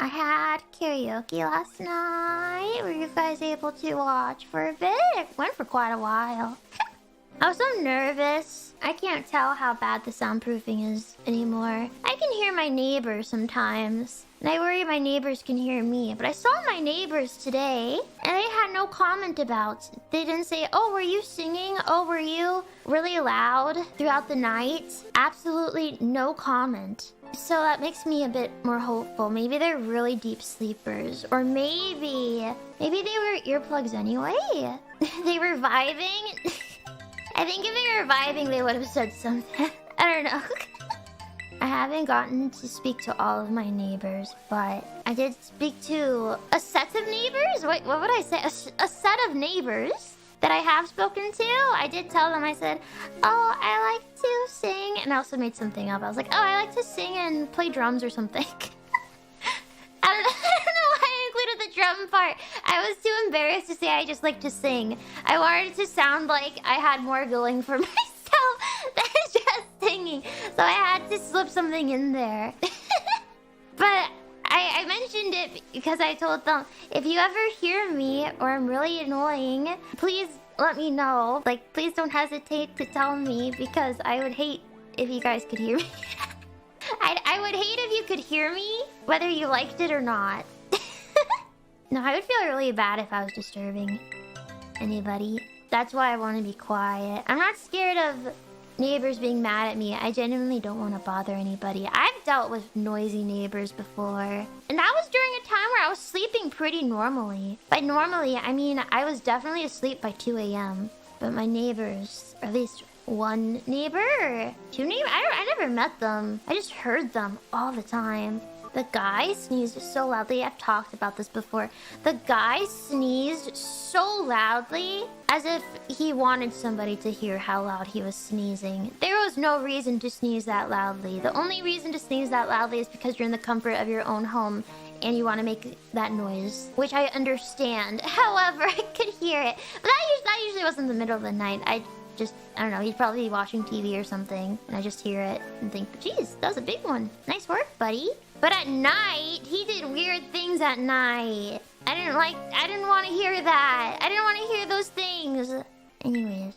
I had karaoke last night. Were you guys able to watch for a bit? It went for quite a while. I was so nervous. I can't tell how bad the soundproofing is anymore. I can hear my neighbors sometimes. And I worry my neighbors can hear me. But I saw my neighbors today, and they had no comment about it. They didn't say, oh, were you singing? Oh, were you really loud throughout the night? Absolutely no comment. So that makes me a bit more hopeful. Maybe they're really deep sleepers. Or maybe they were earplugs anyway. They were vibing. I think if they were vibing, they would have said something. I don't know. I haven't gotten to speak to all of my neighbors, but I did speak to a set of neighbors? Wait, what would I say? A set of neighbors that I have spoken to. I did tell them, I said, oh, I like to sing. And I also made something up. I was like, oh, I like to sing and play drums or something. I don't know why I included the drum part. I was too embarrassed to say I just like to sing. I wanted to sound like I had more going for myself than just singing. So I had to slip something in there. But I mentioned it because I told them, if you ever hear me or I'm really annoying, please let me know. Like, please don't hesitate to tell me, because I would hate if you guys could hear me. I would hate if you could hear me, whether you liked it or not. No, I would feel really bad if I was disturbing anybody. That's why I want to be quiet. I'm not scared of neighbors being mad at me. I genuinely don't want to bother anybody. I've dealt with noisy neighbors before. And that was during a time where I was sleeping pretty normally. By normally, I mean I was definitely asleep by 2 a.m. But my neighbors, or at least one neighbor, two neighbors, I never met them. I just heard them all the time. The guy sneezed so loudly. I've talked about this before. The guy sneezed so loudly as if he wanted somebody to hear how loud he was sneezing. There was no reason to sneeze that loudly. The only reason to sneeze that loudly is because you're in the comfort of your own home and you want to make that noise, which I understand. However, I could hear it. But that usually wasn't in the middle of the night. I don't know, he'd probably be watching TV or something, and I just hear it and think, geez, that was a big one. Nice work, buddy. But at night, he did weird things at night. I didn't want to hear that. I didn't want to hear those things. Anyways.